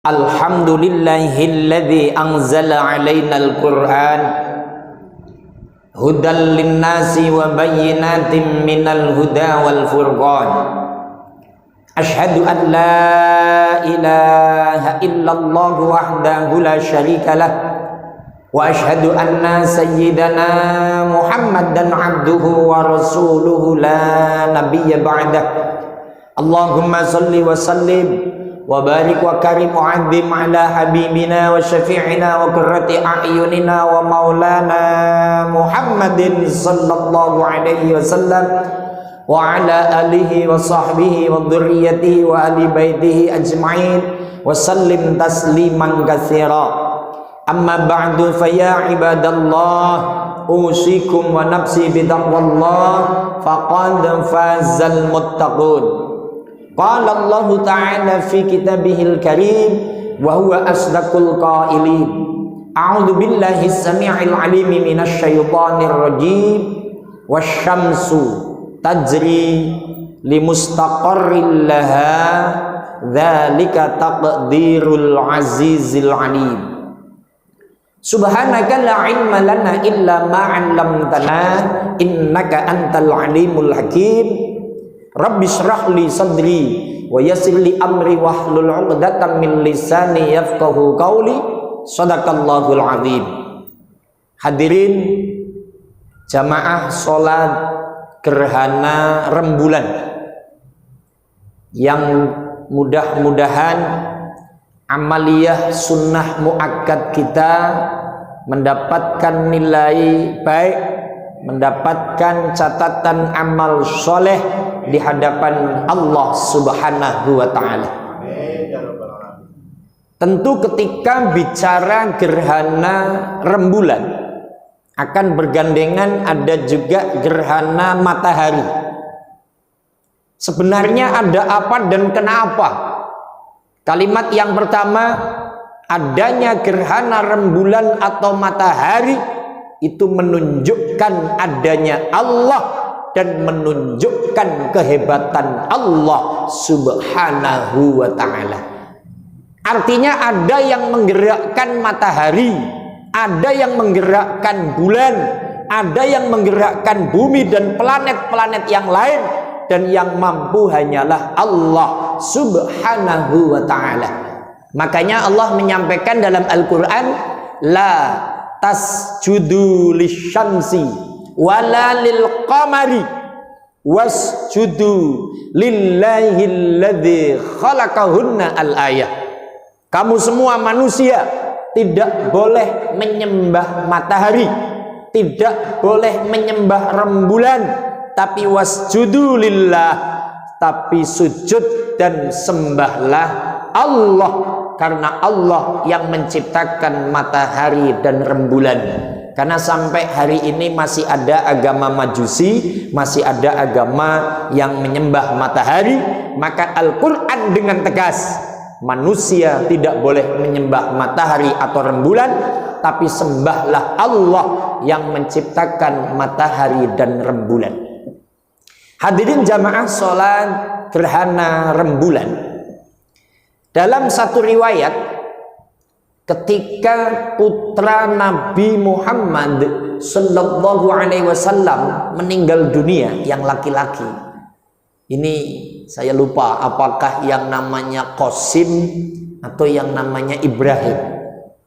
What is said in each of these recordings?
Alhamdulillahilladzi anzala 'alainal Qur'an hudan linnasi wa bayyinatin minal huda wal furqan. Asyhadu an la ilaha illallah wahdahu la syarikalah wa asyhadu anna sayyidana Muhammadan 'abduhu wa rasuluhu la nabiyya ba'dah. Allahumma shalli wa sallim wa barik wa karim wa azim ala habibina wa syafi'ina wa qurrati a'yunina wa maulana Muhammadin sallallahu alaihi wasallam wa ala alihi wa sahbihi wa dhurriyyatihi wa ahli baitihi ajma'in wa sallim tasliman katsira. Amma ba'du fa ya ibadallah usikum wa nafsi bitaqwallah faqad fazal muttaqun. Qala Allah Ta'ala fi kitabihil karim wa huwa asdaqul qailin. A'udzu billahi as-sami'il 'alim minasy syaithanir rajim. Wasyamsu tajri limustaqarril laha dzalika taqdirul azizil 'alim. Subhanaka la 'ilma lana illa ma 'allamtana innaka antal 'alimul hakim. Rabbi shrah li sadri wa yassir li amri wahlul 'uqdatam min lisani yafqahu qawli. Shadaqallahul azim. Hadirin jamaah salat gerhana rembulan yang mudah-mudahan amaliyah sunnah muakkad kita mendapatkan nilai baik, mendapatkan catatan amal soleh di hadapan Allah Subhanahu wa Ta'ala. Tentu ketika bicara gerhana rembulan akan bergandengan ada juga gerhana matahari. Sebenarnya ada apa dan kenapa? Kalimat yang pertama, adanya gerhana rembulan atau matahari itu menunjukkan adanya Allah dan menunjukkan kehebatan Allah Subhanahu wa Ta'ala. Artinya ada yang menggerakkan matahari, ada yang menggerakkan bulan, ada yang menggerakkan bumi dan planet-planet yang lain, dan yang mampu hanyalah Allah Subhanahu wa Ta'ala. Makanya Allah menyampaikan dalam Al-Quran, la tasjudu lisyamsi wala lil qamari wasjudu lillahi alladzi khalaqahunna. al-ayah. Kamu semua manusia tidak boleh menyembah matahari, tidak boleh menyembah rembulan, tapi wasjudu lillah, tapi sujud dan sembahlah Allah, karena Allah yang menciptakan matahari dan rembulan. Karena sampai hari ini masih ada agama Majusi, masih ada agama yang menyembah matahari, maka Al-Quran dengan tegas, manusia tidak boleh menyembah matahari atau rembulan, tapi sembahlah Allah yang menciptakan matahari dan rembulan. Hadirin jamaah sholat gerhana rembulan, dalam satu riwayat, ketika putra Nabi Muhammad sallallahu alaihi wasallam meninggal dunia, yang laki-laki ini saya lupa apakah yang namanya Qasim atau yang namanya Ibrahim,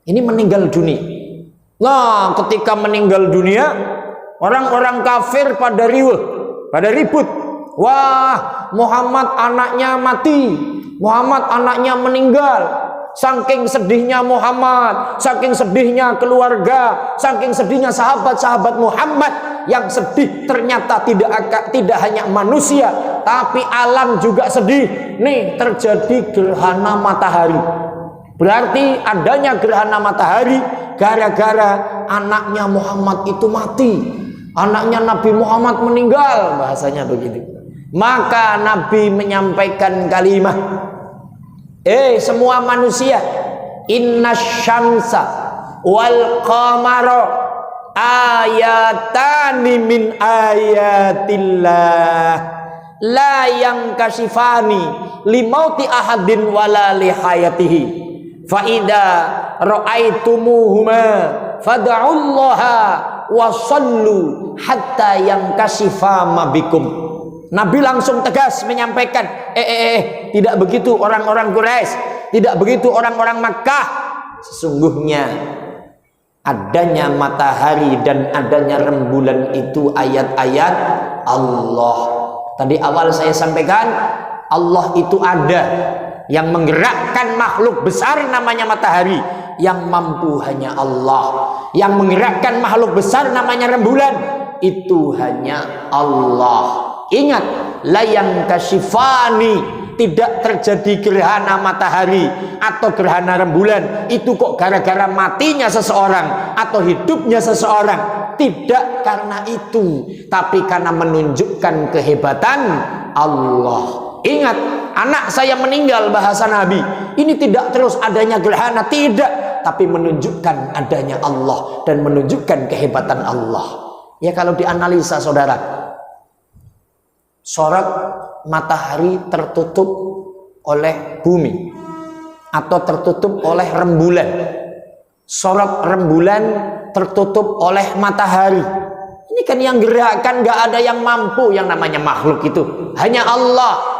ini meninggal dunia. Nah, ketika meninggal dunia, orang-orang kafir pada riuh, pada ribut. Wah, Muhammad anaknya mati, Muhammad anaknya meninggal. Saking sedihnya Muhammad, saking sedihnya keluarga, saking sedihnya sahabat-sahabat Muhammad. Yang sedih ternyata tidak hanya manusia, tapi alam juga sedih. Nih, terjadi gerhana matahari. Berarti adanya gerhana matahari gara-gara anaknya Muhammad itu mati, anaknya Nabi Muhammad meninggal, bahasanya begitu. Maka Nabi menyampaikan kalimat, semua manusia, inna syamsa wal qamara ayatani min ayatillah la yang kasifani limauti ahadin wala lihayatihi. fa idza ra'aitumuhuma fad'ullaha wa shallu hatta yankashifa ma bikum. Nabi langsung tegas menyampaikan, tidak begitu orang-orang Quraisy, tidak begitu orang-orang Makkah. Sesungguhnya adanya matahari dan adanya rembulan itu ayat-ayat Allah. Tadi awal saya sampaikan, Allah itu ada yang menggerakkan makhluk besar namanya matahari, yang mampu hanya Allah. Yang menggerakkan makhluk besar namanya rembulan, itu hanya Allah. Ingat, layang kasifani, tidak terjadi gerhana matahari atau gerhana rembulan itu kok gara-gara matinya seseorang atau hidupnya seseorang. Tidak karena itu, tapi karena menunjukkan kehebatan Allah. Ingat, anak saya meninggal, bahasa Nabi, ini tidak terus adanya gerhana, tidak, tapi menunjukkan adanya Allah dan menunjukkan kehebatan Allah. Ya, kalau dianalisa saudara, sorot matahari tertutup oleh bumi atau tertutup oleh rembulan, sorot rembulan tertutup oleh matahari. Ini kan yang gerakkan, gak ada yang mampu, yang namanya makhluk itu hanya Allah.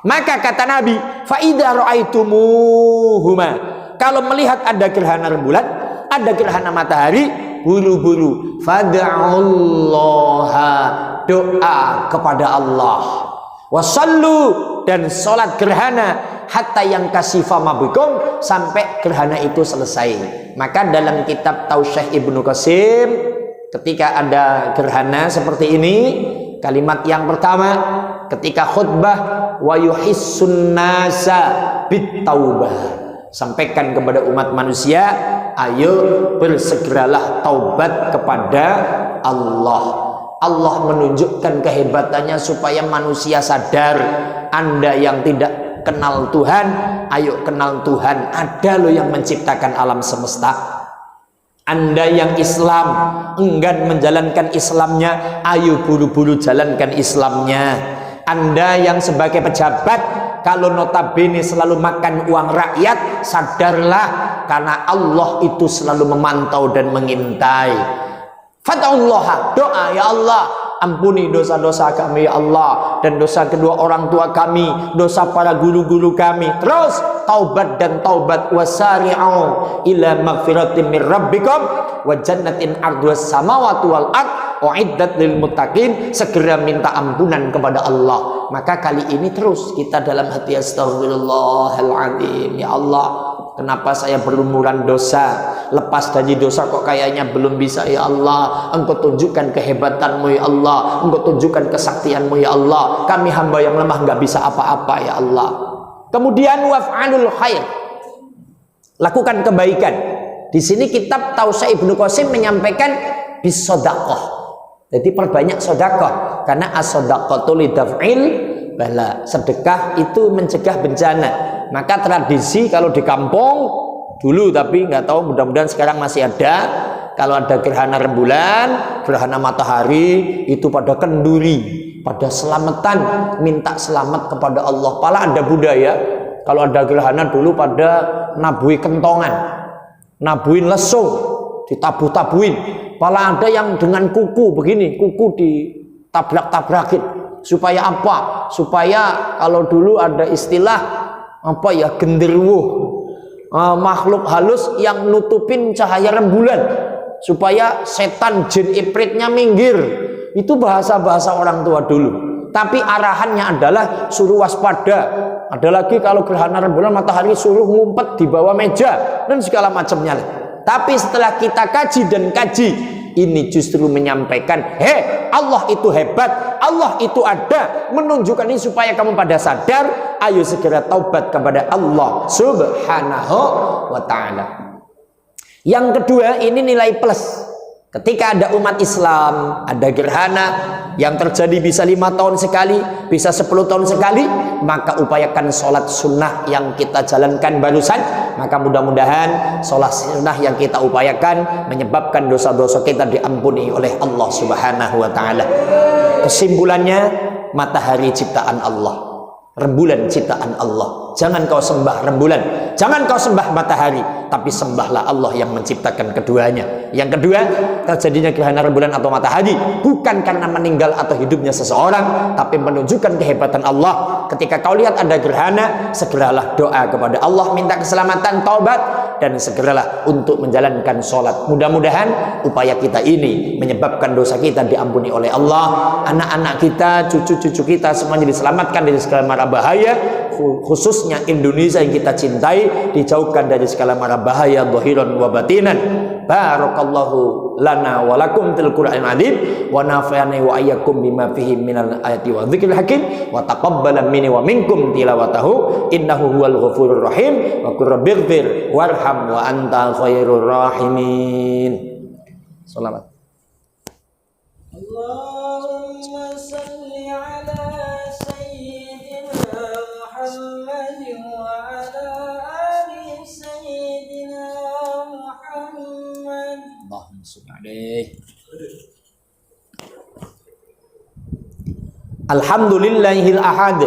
Maka kata Nabi, fa idza ra'aitumuhuma, kalau melihat ada gerhana rembulan, ada gerhana matahari, buru-buru fad'ullaha, doa kepada Allah, wasallu, dan sholat gerhana, hatta yang kasifa mabikum, sampai gerhana itu selesai. Maka dalam kitab Tausyih Ibnu Qasim, ketika ada gerhana seperti ini, kalimat yang pertama ketika khutbah, wa yuhissun nasa bitaubah, sampaikan kepada umat manusia, ayo bersegeralah taubat kepada Allah. Allah menunjukkan kehebatannya supaya manusia sadar. Anda yang tidak kenal Tuhan, ayo kenal Tuhan. Ada loh yang menciptakan alam semesta. Anda yang Islam enggan menjalankan Islamnya, ayo buru-buru jalankan Islamnya. Anda yang sebagai pejabat, kalau notabene selalu makan uang rakyat, sadarlah, karena Allah itu selalu memantau dan mengintai. Fad'ullaha, doa, ya Allah, ampuni dosa-dosa kami ya Allah, dan dosa kedua orang tua kami, dosa para guru-guru kami. Terus taubat dan taubat, wasari'u ila magfiratin min rabbikum wa jannatin 'arduhas samawati wal ard uiddat lil muttaqin. Segera minta ampunan kepada Allah. Maka kali ini terus kita dalam hati, astagfirullahaladzim, ya Allah, kenapa saya berlumuran dosa, lepas dari dosa kok kayaknya belum bisa ya Allah. Engkau tunjukkan kehebatanmu ya Allah, Engkau tunjukkan kesaktianmu ya Allah. Kami hamba yang lemah nggak bisa apa-apa ya Allah. Kemudian waf'alul khair, lakukan kebaikan. Di sini kitab Tausyih Ibnu Qasim menyampaikan bisodaqah. Jadi perbanyak sedekah, karena as-sadaqatu lidaf'il bala. Sedekah itu mencegah bencana. Maka tradisi kalau di kampung dulu, tapi nggak tahu, mudah-mudahan sekarang masih ada, kalau ada gerhana rembulan, gerhana matahari, itu pada kenduri, pada selamatan, minta selamat kepada Allah. Pala ada budaya, kalau ada gerhana dulu pada nabui kentongan, nabuin lesung, ditabuh-tabuin. Pala ada yang dengan kuku begini, kuku ditabrak-tabrakin. Supaya apa? Supaya kalau dulu ada istilah apa ya, genderuwo, makhluk halus yang nutupin cahaya rembulan, supaya setan jin ifritnya minggir. Itu bahasa-bahasa orang tua dulu. Tapi arahannya adalah suruh waspada. Ada lagi kalau gerhana rembulan matahari suruh ngumpet di bawah meja dan segala macamnya. Tapi setelah kita kaji dan kaji, ini justru menyampaikan, Allah itu hebat, Allah itu ada, menunjukkan ini supaya kamu pada sadar. Ayo segera taubat kepada Allah subhanahu wa ta'ala. Yang kedua, ini nilai plus. Ketika ada umat Islam, ada gerhana yang terjadi bisa 5 tahun sekali, bisa 10 tahun sekali, maka upayakan sholat sunnah yang kita jalankan barusan. Maka mudah-mudahan sholat sunnah yang kita upayakan menyebabkan dosa-dosa kita diampuni oleh Allah subhanahu wa ta'ala. Kesimpulannya, matahari ciptaan Allah. rembulan ciptaan Allah. Jangan kau sembah rembulan, jangan kau sembah matahari, tapi sembahlah Allah yang menciptakan keduanya. Yang kedua, terjadinya gerhana rembulan atau matahari bukan karena meninggal atau hidupnya seseorang, tapi menunjukkan kehebatan Allah. Ketika kau lihat ada gerhana, segeralah doa kepada Allah, minta keselamatan, taubat, dan segeralah untuk menjalankan sholat. Mudah-mudahan upaya kita ini menyebabkan dosa kita diampuni oleh Allah, anak-anak kita, cucu-cucu kita semuanya diselamatkan dari segala mara bahaya, khususnya Indonesia yang kita cintai dijauhkan dari segala mara bahaya zahiran wa batinan. Barakallahu lana wa lakum fil Qur'anil azim wa nafa'ani wa ayyakum bima fihi minal ayati wa dzikril hakim wa taqabbala minni wa minkum tilawatahu innahu huwal ghafurur rahim wa qur rabbighfir warham wa anta khairur rahimin. Shalawat. Allahumma salli ala sayyidina Muhammadin wa ala ali sayyidina Muhammad. Allahumma salli alaihi. Alhamdulillahil ahad.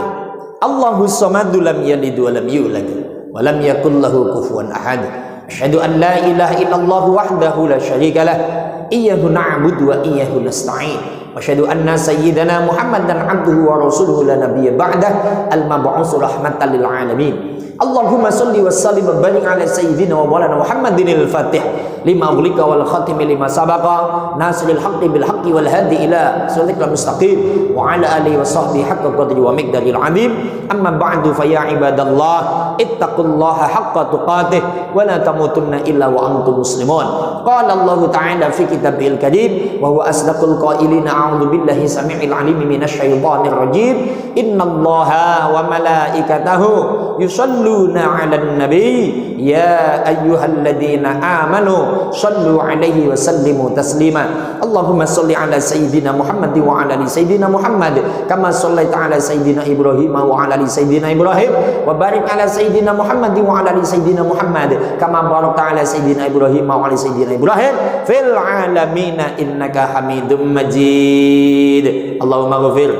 Allahus samadu lam yalid wa lam yulad wa lam yakul lahu kufuwan ahad. Asyhadu an la ilaha illallah wahdahu la syarika lah. Iyyahu na'budu wa iyyahu nasta'in. Wa asyhadu anna sayyidana Muhammadan 'abduhu wa rasuluhu la nabiyya ba'dah al-mab'uts rahmatan lil alamin. Allahumma shalli wa sallim wa barik ala sayyidina wa maulana Muhammadinil Fatih lima ulika wal khatim lima sabaqa nasril haqqi bil haqqi wal hadi ila siratal mustaqim wa ala alihi wa sahbihi haqqa qadri wa miqdaril azim. Amma ba'du fa ya ibadallah ittaqullaha haqqa tuqatih wa la tamutunna illa wa antum muslimun. Qala Allah ta'ala fi kitabil karim wa huwa asdaqul qailina a'udzu billahi samii'il 'alim minasy syaithanir rajim. Innallaha wa malaikatahu yusalluna 'alan nabi ya ayyuhalladzina amanu sallu 'alaihi wa sallimu taslima. Allahumma shalli 'ala sayyidina Muhammad wa 'ala ali sayyidina Muhammad kama shallaita 'ala sayyidina Ibrahim wa 'ala ali sayyidina Ibrahim wa barik 'ala sayyidina Muhammad wa 'ala ali sayyidina Muhammad kama barakta 'ala sayyidina Ibrahim wa 'ala ali sayyidina Ibrahim fil 'alamin innaka Hamidum Majid. Allahumma ghfir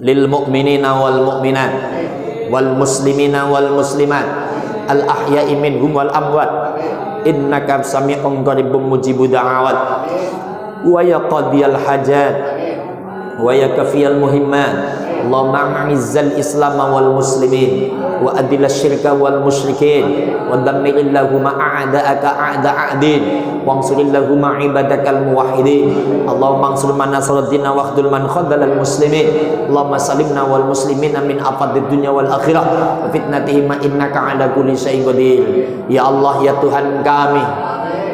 lil mu'minina wal mu'minat wal muslimina wal muslimat al ahya'i minhum wal amwat innaka sami'un qaribun mujibud da'awat wa ya qadiyal hajat wa ya kafiyal muhimmat. Allahumma a'izzal islam wal muslimin wa adil syirka wal musyrikin wa dammir lahumma a'da'aka a'da'adin wa ansur lahumma ibadakal muwahhidin. Allahumma ansur man nasruddin wa akhdhul man khadhalal muslimin. Allahumma salimna wal muslimina min afadid dunya wal akhirah wa fitnatihim innaka ala kulli syai'in qadir. Ya Allah, ya Tuhan kami,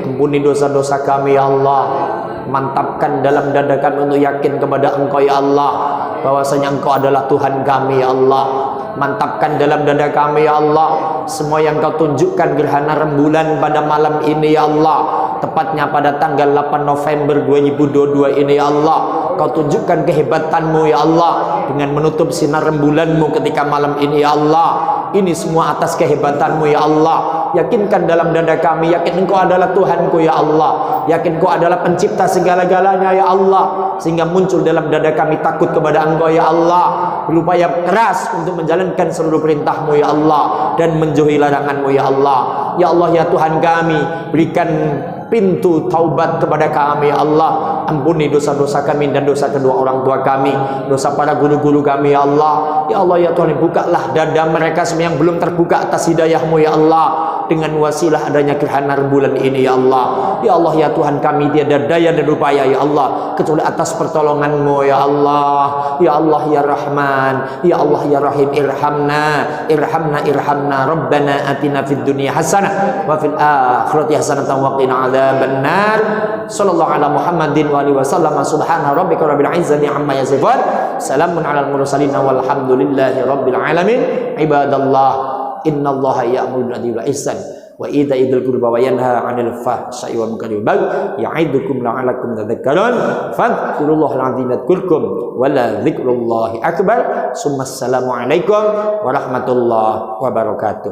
ampuni dosa-dosa kami ya Allah. Mantapkan dalam dada kami untuk yakin kepada Engkau ya Allah, bahwasanya Engkau adalah Tuhan kami ya Allah. Mantapkan dalam dada kami ya Allah, semua yang Kau tunjukkan gerhana rembulan pada malam ini ya Allah, tepatnya pada tanggal 8 November 2022 ini ya Allah. Kau tunjukkan kehebatanmu ya Allah dengan menutup sinar rembulanmu ketika malam ini ya Allah. Ini semua atas kehebatanmu ya Allah. Yakinkan dalam dada kami, yakin Engkau adalah Tuhanku ya Allah, yakin Engkau adalah pencipta segala-galanya ya Allah, sehingga muncul dalam dada kami takut kepada Engkau ya Allah, berupaya keras untuk menjalankan seluruh perintah-Mu ya Allah dan menjauhi larangan-Mu ya Allah. Ya Allah, ya Tuhan kami, berikan pintu taubat kepada kami ya Allah. Ampuni dosa-dosa kami dan dosa kedua orang tua kami, dosa para guru-guru kami ya Allah. Ya Allah, ya Tuhan, bukalah dada mereka semua yang belum terbuka atas hidayah-Mu ya Allah, dengan wasilah adanya gerhana rembulan ini ya Allah. Ya Allah, ya Tuhan kami, tiada daya dan upaya ya Allah kecuali atas pertolongan-Mu ya Allah. Ya Allah, ya Rahman, ya Allah, ya Rahim, irhamna irhamna irhamna. Rabbana atina fid dunya hasanah wa fil akhirati hasanah wa qina adzabannar. Sallallahu ala Muhammadin wa alihi wasallam. Subhana rabbika rabbil izzati amma yasifun. Salamun alal mursalin walhamdulillahi rabbil alamin. Ibadallah, innallaha ya'muru bil adli wal ihsan wa ita'i dzil qurba wa yanha 'anil fahsya'i wal munkari wal baghi ya'idukum la'allakum tadhakkarun. Fadhkurullahal 'azim yadhkurkum wa la dzikrullahi akbar. Assalamu alaikum warahmatullahi wabarakatuh.